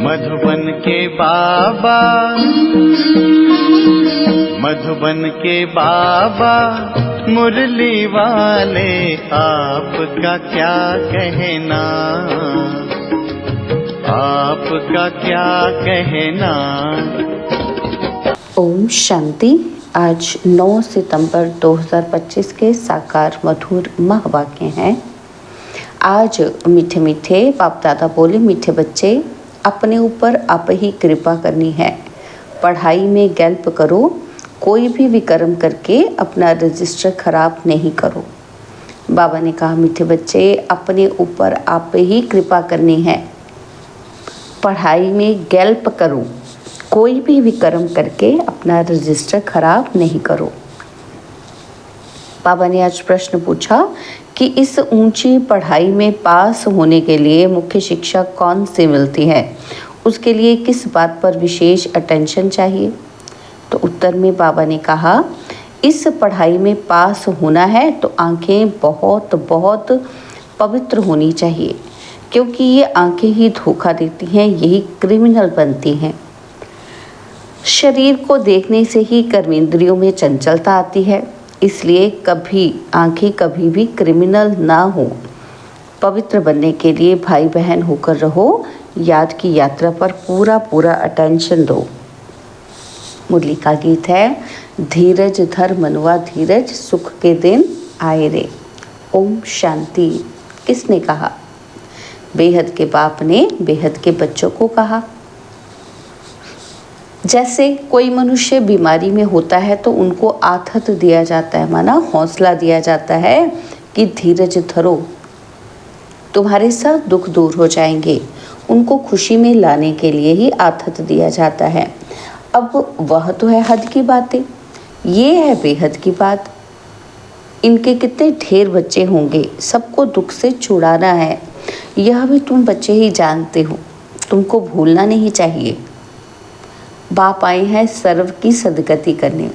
मधुबन के बाबा, मधुबन के बाबा मुरली वाले, आपका क्या कहना, आपका क्या कहना। ओम शांति। आज 9 सितंबर 2025 के साकार मधुर महावाक्य हैं। आज मीठे मीठे बाप दादा बोले, मीठे बच्चे अपने ऊपर आप ही कृपा करनी है। पढ़ाई में गैल्प करो, कोई भी विकर्म करके अपना रजिस्टर खराब नहीं करो। बाबा ने कहा, मीठे बच्चे अपने ऊपर आप ही कृपा करनी है। पढ़ाई में गैल्प करो, कोई भी विकर्म करके अपना रजिस्टर खराब नहीं करो। बाबा ने आज प्रश्न पूछा कि इस ऊंची पढ़ाई में पास होने के लिए मुख्य शिक्षा कौन सी मिलती है, उसके लिए किस बात पर विशेष अटेंशन चाहिए। तो उत्तर में बाबा ने कहा, इस पढ़ाई में पास होना है तो आंखें बहुत बहुत पवित्र होनी चाहिए, क्योंकि ये आंखें ही धोखा देती हैं, यही क्रिमिनल बनती हैं। शरीर को देखने से ही कर्मेंद्रियों में चंचलता आती है, इसलिए आंखें कभी भी क्रिमिनल ना हो। पवित्र बनने के लिए भाई बहन होकर रहो, याद की यात्रा पर पूरा पूरा अटेंशन दो। मुरली का गीत है, धीरज धर मनुआ धीरज, सुख के दिन आए रे। ओम शांति। किसने कहा? बेहद के बाप ने बेहद के बच्चों को कहा। जैसे कोई मनुष्य बीमारी में होता है तो उनको आथत दिया जाता है, माना हौसला दिया जाता है कि धीरज धरो, तुम्हारे सब दुख दूर हो जाएंगे। उनको खुशी में लाने के लिए ही आथत दिया जाता है। अब वह तो है हद की बातें, ये है बेहद की बात। इनके कितने ढेर बच्चे होंगे, सबको दुख से छुड़ाना है, यह भी तुम बच्चे ही जानते हो, तुमको भूलना नहीं चाहिए। बाप आए हैं सर्व की सदगति करने।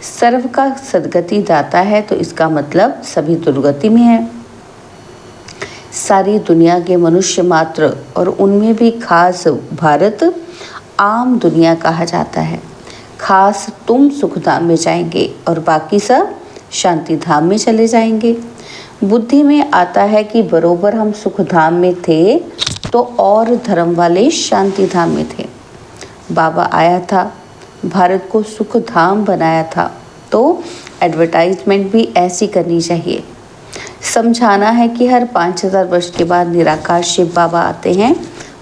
सर्व का सदगति दाता है तो इसका मतलब सभी दुर्गति में है। सारी दुनिया के मनुष्य मात्र और उनमें भी खास भारत आम दुनिया कहा जाता है। खास तुम सुखधाम में जाएंगे और बाकी सब शांति धाम में चले जाएंगे। बुद्धि में आता है कि बरोबर हम सुखधाम में थे तो और धर्म वाले शांति धाम में थे। बाबा आया था, भारत को सुख धाम बनाया था, तो एडवर्टाइजमेंट भी ऐसी करनी चाहिए। समझाना है कि हर 5000 वर्ष के बाद निराकार शिव बाबा आते हैं,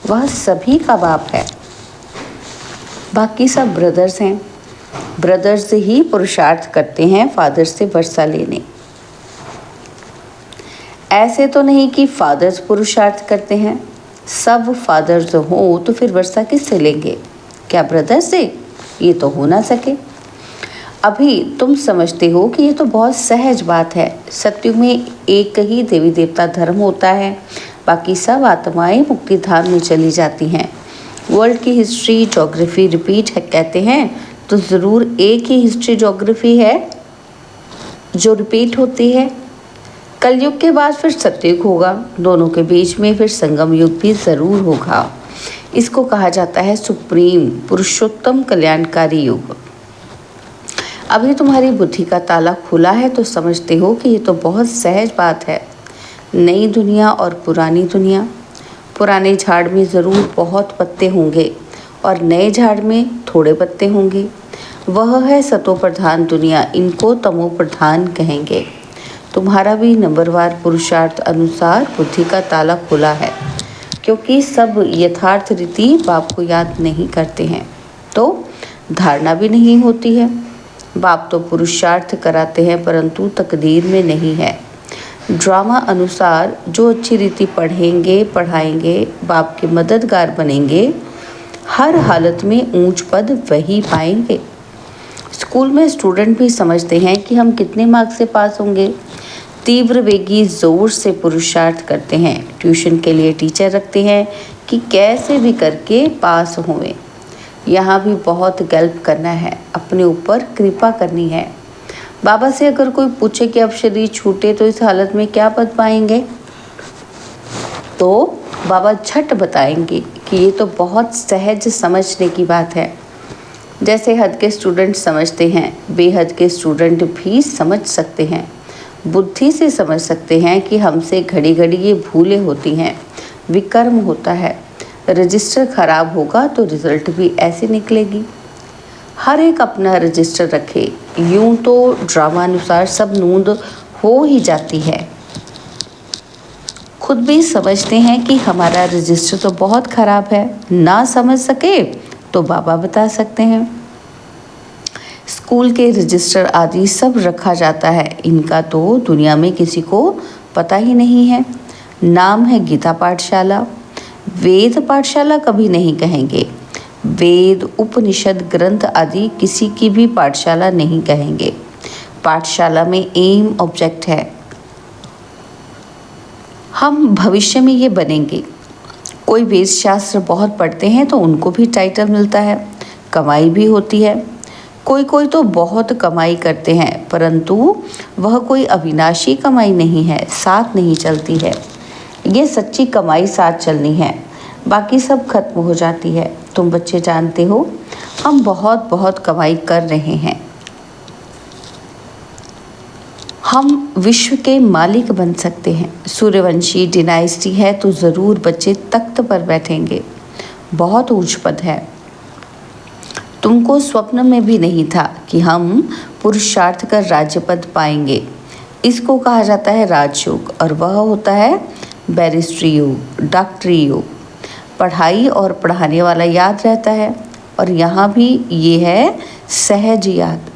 वह सभी का बाप है। बाकी सब ब्रदर्स हैं, ब्रदर्स ही पुरुषार्थ करते हैं फादर से वर्षा लेने। ऐसे तो नहीं कि फादर्स पुरुषार्थ करते हैं। सब फादर्स हो तो फिर वर्षा किससे लेंगे? क्या ब्रदर से? ये तो हो ना सके। अभी तुम समझते हो कि ये तो बहुत सहज बात है। सत्युग में एक ही देवी देवता धर्म होता है, बाकी सब आत्माएं मुक्ति धाम में चली जाती हैं। वर्ल्ड की हिस्ट्री ज्योग्राफी रिपीट है कहते हैं, तो ज़रूर एक ही हिस्ट्री ज्योग्राफी है जो रिपीट होती है। कलयुग के बाद फिर सत्युग होगा, दोनों के बीच में फिर संगम युग भी ज़रूर होगा। इसको कहा जाता है सुप्रीम पुरुषोत्तम कल्याणकारी युग। अभी तुम्हारी बुद्धि का ताला खुला है तो समझते हो कि ये तो बहुत सहज बात है। नई दुनिया और पुरानी दुनिया। पुराने झाड़ में ज़रूर बहुत पत्ते होंगे और नए झाड़ में थोड़े पत्ते होंगे। वह है सतो प्रधान दुनिया, इनको तमो प्रधान कहेंगे। तुम्हारा भी नंबरवार पुरुषार्थ अनुसार बुद्धि का ताला खुला है, क्योंकि सब यथार्थ रीति बाप को याद नहीं करते हैं तो धारणा भी नहीं होती है। बाप तो पुरुषार्थ कराते हैं परंतु तकदीर में नहीं है। ड्रामा अनुसार जो अच्छी रीति पढ़ेंगे पढ़ाएंगे, बाप के मददगार बनेंगे, हर हालत में ऊंच पद वही पाएंगे। स्कूल में स्टूडेंट भी समझते हैं कि हम कितने मार्क्स से पास होंगे। तीव्र वेगी जोर से पुरुषार्थ करते हैं, ट्यूशन के लिए टीचर रखते हैं कि कैसे भी करके पास होवें। यहाँ भी बहुत गल्प करना है, अपने ऊपर कृपा करनी है। बाबा से अगर कोई पूछे कि अब शरीर छूटे तो इस हालत में क्या पद पाएंगे, तो बाबा झट बताएंगे कि ये तो बहुत सहज समझने की बात है। जैसे हद के स्टूडेंट समझते हैं, बेहद के स्टूडेंट भी समझ सकते हैं, बुद्धि से समझ सकते हैं कि हमसे घड़ी घड़ी ये भूलें होती हैं, विकर्म होता है। रजिस्टर खराब होगा तो रिजल्ट भी ऐसे निकलेगी। हर एक अपना रजिस्टर रखे, यूं तो ड्रामानुसार सब नूंद हो ही जाती है। खुद भी समझते हैं कि हमारा रजिस्टर तो बहुत खराब है, ना समझ सके तो बाबा बता सकते हैं। स्कूल के रजिस्टर आदि सब रखा जाता है, इनका तो दुनिया में किसी को पता ही नहीं है। नाम है गीता पाठशाला, वेद पाठशाला कभी नहीं कहेंगे। वेद, उपनिषद, ग्रंथ आदि किसी की भी पाठशाला नहीं कहेंगे। पाठशाला में एम ऑब्जेक्ट है, हम भविष्य में ये बनेंगे। कोई वेद शास्त्र बहुत पढ़ते हैं तो उनको भी टाइटल मिलता है, कमाई भी होती है। कोई तो बहुत कमाई करते हैं, परंतु वह कोई अविनाशी कमाई नहीं है, साथ नहीं चलती है। ये सच्ची कमाई साथ चलनी है, बाकी सब खत्म हो जाती है। तुम बच्चे जानते हो हम बहुत बहुत कमाई कर रहे हैं, हम विश्व के मालिक बन सकते हैं। सूर्यवंशी डिनाइस्टी है तो ज़रूर बच्चे तख्त पर बैठेंगे, बहुत ऊंच पद है। तुमको स्वप्न में भी नहीं था कि हम पुरुषार्थ कर राज्य पद पाएंगे। इसको कहा जाता है राजयोग, और वह होता है बैरिस्ट्री योग, डॉक्टरी योग। पढ़ाई और पढ़ाने वाला याद रहता है, और यहाँ भी ये है सहज याद।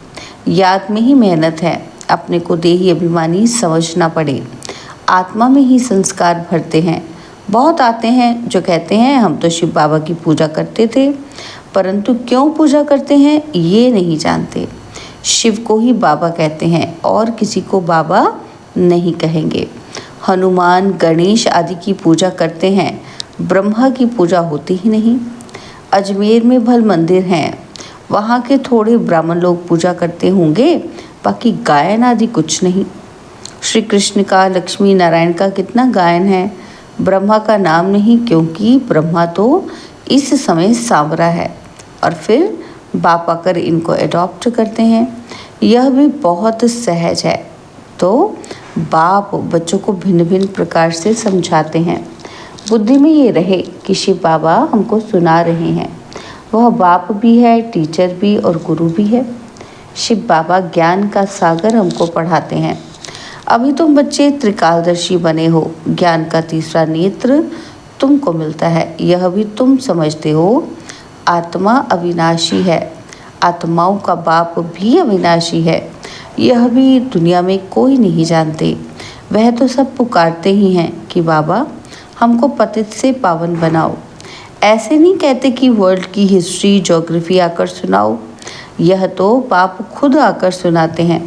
याद में ही मेहनत है, अपने को देही अभिमानी समझना पड़े। आत्मा में ही संस्कार भरते हैं। बहुत आते हैं जो कहते हैं हम तो शिव बाबा की पूजा करते थे, परंतु क्यों पूजा करते हैं ये नहीं जानते। शिव को ही बाबा कहते हैं और किसी को बाबा नहीं कहेंगे। हनुमान, गणेश आदि की पूजा करते हैं, ब्रह्मा की पूजा होती ही नहीं। अजमेर में भल मंदिर हैं, वहाँ के थोड़े ब्राह्मण लोग पूजा करते होंगे, बाकी गायन आदि कुछ नहीं। श्री कृष्ण का, लक्ष्मी नारायण का कितना गायन है, ब्रह्मा का नाम नहीं, क्योंकि ब्रह्मा तो इस समय सांवरा है, और फिर बाप आकर इनको एडॉप्ट करते हैं। यह भी बहुत सहज है। तो बाप बच्चों को भिन्न भिन्न प्रकार से समझाते हैं। बुद्धि में ये रहे कि शिव बाबा हमको सुना रहे हैं, वह बाप भी है, टीचर भी और गुरु भी है। शिव बाबा ज्ञान का सागर हमको पढ़ाते हैं। अभी तुम बच्चे त्रिकालदर्शी बने हो, ज्ञान का तीसरा नेत्र तुमको मिलता है, यह भी तुम समझते हो। आत्मा अविनाशी है, आत्माओं का बाप भी अविनाशी है, यह भी दुनिया में कोई नहीं जानते। वह तो सब पुकारते ही हैं कि बाबा हमको पतित से पावन बनाओ। ऐसे नहीं कहते कि वर्ल्ड की हिस्ट्री, ज्योग्राफी आकर सुनाओ, यह तो बाप खुद आकर सुनाते हैं।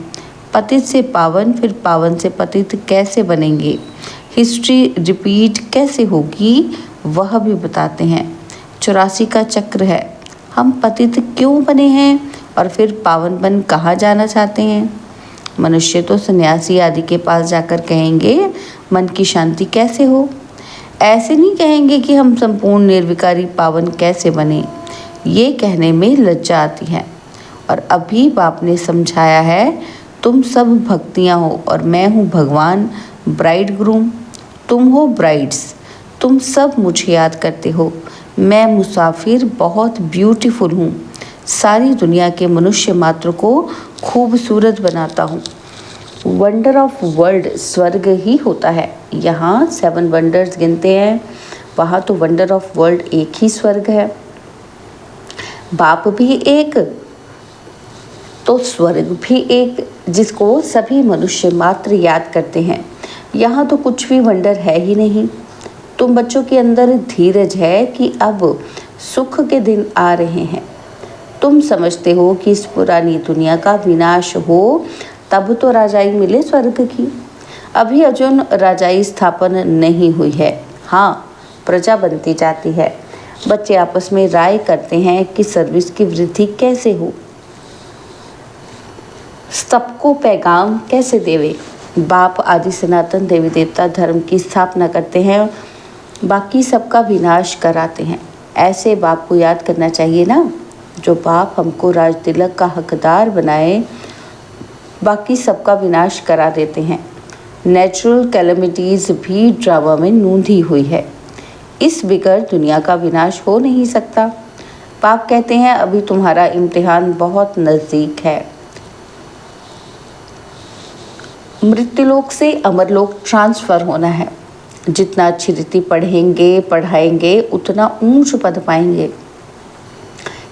पतित से पावन, फिर पावन से पतित कैसे बनेंगे, हिस्ट्री रिपीट कैसे होगी, वह भी बताते हैं। 84 का चक्र है, हम पतित क्यों बने हैं और फिर पावन बन कहाँ जाना चाहते हैं। मनुष्य तो सन्यासी आदि के पास जाकर कहेंगे मन की शांति कैसे हो, ऐसे नहीं कहेंगे कि हम संपूर्ण निर्विकारी पावन कैसे बने। ये कहने में लज्जा आती है। और अभी बाप ने समझाया है, तुम सब भक्तियाँ हो और मैं हूँ भगवान ब्राइड ग्रूम, तुम हो ब्राइड्स। तुम सब मुझे याद करते हो, मैं मुसाफिर बहुत ब्यूटीफुल हूँ, सारी दुनिया के मनुष्य मात्र को खूबसूरत बनाता हूँ। वंडर ऑफ वर्ल्ड स्वर्ग ही होता है। यहाँ 7 वंडर्स गिनते हैं, वहाँ तो वंडर ऑफ वर्ल्ड एक ही स्वर्ग है। बाप भी एक तो स्वर्ग भी एक, जिसको सभी मनुष्य मात्र याद करते हैं। यहाँ तो कुछ भी वंडर है ही नहीं। तुम बच्चों के अंदर धीरज है कि अब सुख के दिन आ रहे हैं। तुम समझते हो कि इस पुरानी दुनिया का विनाश हो तब तो राजाई मिले स्वर्ग की। अभी अर्जुन राजाई स्थापन नहीं हुई है, हाँ प्रजा बनती जाती है। बच्चे आपस में राय करते हैं कि सर्विस की वृद्धि कैसे हो, सबको पैगाम कैसे देवे। बाप आदि सनातन देवी देवता धर्म की स्थापना करते हैं बाकी सबका विनाश कराते हैं। ऐसे बाप को याद करना चाहिए ना, जो बाप हमको राज तिलक का हकदार बनाए, बाकी सबका विनाश करा देते हैं। नेचुरल कैलेमिटीज़ भी ड्रामा में नूंधी हुई है। इस बिगर दुनिया का विनाश हो नहीं सकता। बाप कहते हैं अभी तुम्हारा इम्तिहान बहुत नज़दीक है। मृत्युलोक से अमरलोक ट्रांसफ़र होना है। जितना अच्छी रीति पढ़ेंगे पढ़ाएंगे उतना ऊंच पद पाएंगे,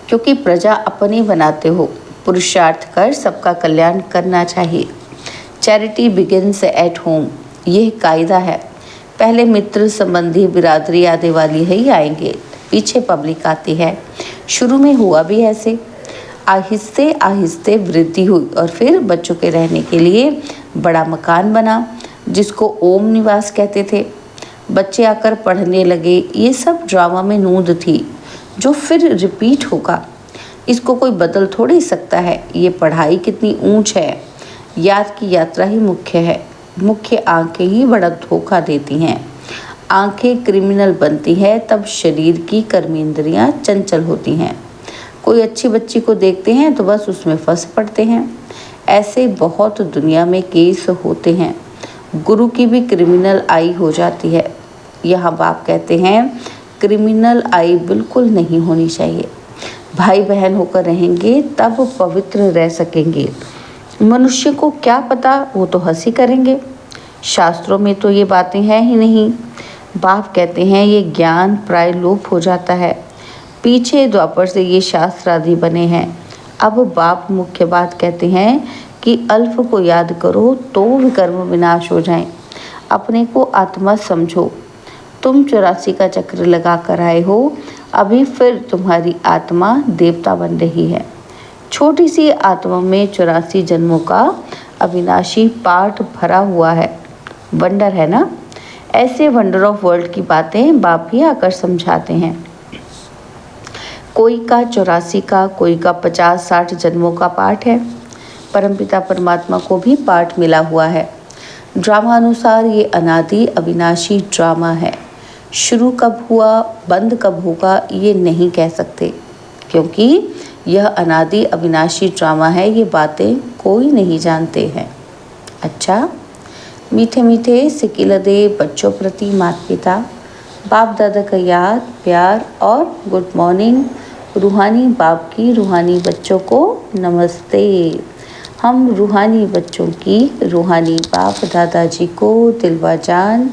क्योंकि प्रजा अपनी बनाते हो। पुरुषार्थ कर सबका कल्याण करना चाहिए। चैरिटी बिगिन्स एट होम, यह कायदा है। पहले मित्र संबंधी बिरादरी आदि वाली ही आएंगे, पीछे पब्लिक आती है। शुरू में हुआ भी ऐसे, आहिस्ते आहिस्ते वृद्धि हुई और फिर बच्चों के रहने के लिए बड़ा मकान बना, जिसको ओम निवास कहते थे। बच्चे आकर पढ़ने लगे। ये सब ड्रामा में नूंद थी, जो फिर रिपीट होगा। इसको कोई बदल थोड़ी सकता है। ये पढ़ाई कितनी ऊंच है। याद की यात्रा ही मुख्य है। मुख्य आंखें ही बड़ा धोखा देती हैं। आंखें क्रिमिनल बनती है तब शरीर की कर्मेंद्रियां चंचल होती हैं। कोई अच्छी बच्ची को देखते हैं तो बस उसमें फंस पड़ते हैं। ऐसे बहुत दुनिया में केस होते हैं। गुरु की भी क्रिमिनल आई हो जाती है। यहाँ बाप कहते हैं क्रिमिनल आई बिल्कुल नहीं होनी चाहिए। भाई बहन होकर रहेंगे तब पवित्र रह सकेंगे। मनुष्य को क्या पता, वो तो हंसी करेंगे। शास्त्रों में तो ये बातें हैं ही नहीं। बाप कहते हैं ये ज्ञान प्राय लोप हो जाता है। पीछे द्वापर से ये शास्त्र आदि बने हैं। अब बाप मुख्य बात कहते हैं कि अल्प को याद करो तो विकर्म विनाश हो जाएं। अपने को आत्मा समझो। तुम 84 का चक्र लगा कर आए हो, अभी फिर तुम्हारी आत्मा देवता बन रही है। छोटी सी आत्मा में 84 जन्मों का अविनाशी पाठ भरा हुआ है। वंडर है ना। ऐसे वंडर ऑफ वर्ल्ड की बातें बाप ही आकर समझाते हैं। कोई का 84 का, कोई का 50-60 जन्मों का पाठ है। परमपिता परमात्मा को भी पाठ मिला हुआ है। ड्रामा अनुसार ये अनादि अविनाशी ड्रामा है। शुरू कब हुआ, बंद कब होगा, ये नहीं कह सकते, क्योंकि यह अनादि अविनाशी ड्रामा है। ये बातें कोई नहीं जानते हैं। अच्छा, मीठे मीठे सिकिलदे बच्चों प्रति माता पिता बाप दादा का याद, प्यार और गुड मॉर्निंग। रूहानी बाप की रूहानी बच्चों को नमस्ते। हम रूहानी बच्चों की रूहानी बाप दादाजी को दिलवा जान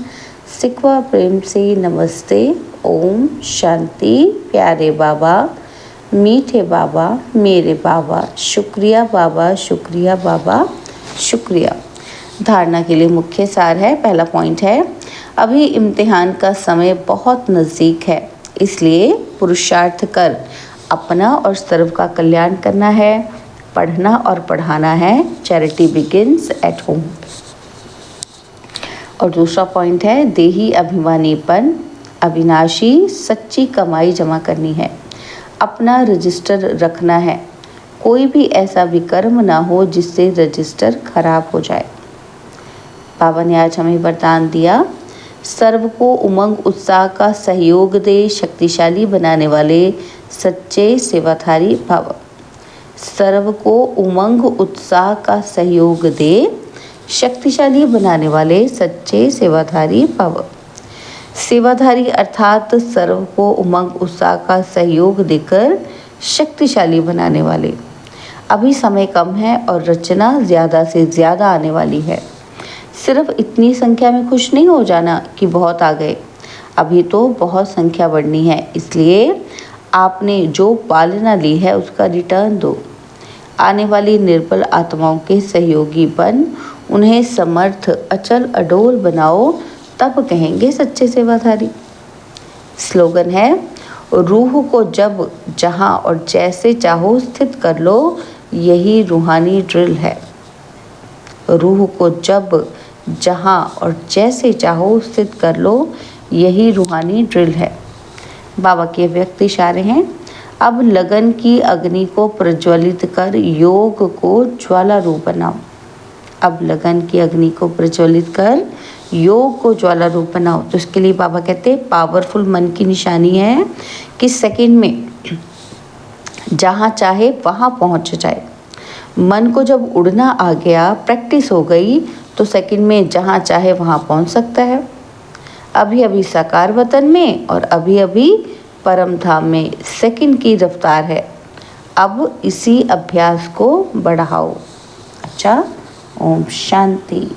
सिकवा प्रेम से नमस्ते। ओम शांति। प्यारे बाबा, मीठे बाबा, मेरे बाबा, शुक्रिया बाबा, शुक्रिया बाबा, शुक्रिया। धारणा के लिए मुख्य सार है। पहला पॉइंट है, अभी इम्तिहान का समय बहुत नज़दीक है, इसलिए पुरुषार्थ कर अपना और सर्व का कल्याण करना है। पढ़ना और पढ़ाना है। Charity begins at home. और दूसरा पॉइंट है, देही अभिमानीपन अविनाशी सच्ची कमाई जमा करनी है। अपना रजिस्टर रखना है। कोई भी ऐसा विकर्म ना हो जिससे रजिस्टर खराब हो जाए। बाबा ने आज हमें वरदान दिया, सर्व को उमंग उत्साह का सहयोग दे, शक्तिशाली बनाने वाले सच्चे सेवाधारी भव। सर्व को उमंग उत्साह का सहयोग दे, शक्तिशाली बनाने वाले सच्चे सेवाधारी भव। सेवाधारी अर्थात सर्व को उमंग उत्साह का सहयोग देकर शक्तिशाली बनाने वाले। अभी समय कम है और रचना ज़्यादा से ज़्यादा आने वाली है। सिर्फ इतनी संख्या में खुश नहीं हो जाना कि बहुत आ गए। अभी तो बहुत संख्या बढ़नी है, इसलिए आपने जो पालना ली है उसका रिटर्न दो। आने वाली निर्बल आत्माओं के सहयोगी बन उन्हें समर्थ अचल अडोल बनाओ, तब कहेंगे सच्चे सेवाधारी। स्लोगन है, रूह को जब जहाँ और जैसे चाहो स्थित कर लो, यही रूहानी ड्रिल है। रूह को जब जहाँ और जैसे चाहो स्थित कर लो, यही रूहानी ड्रिल है। बाबा के व्यक्त इशारे हैं, अब लगन की अग्नि को प्रज्वलित कर योग को ज्वाला रूप बनाओ। अब लगन की अग्नि को प्रज्वलित कर योग को ज्वाला रूप बनाओ। तो इसके लिए बाबा कहते हैं पावरफुल मन की निशानी है कि सेकंड में जहाँ चाहे वहाँ पहुँच जाए। मन को जब उड़ना आ गया, प्रैक्टिस हो गई, तो सेकंड में जहाँ चाहे वहाँ पहुँच सकता है। अभी अभी साकार वतन में और अभी अभी परम धाम में सेकंड की रफ्तार है। अब इसी अभ्यास को बढ़ाओ। अच्छा, ओम शांति।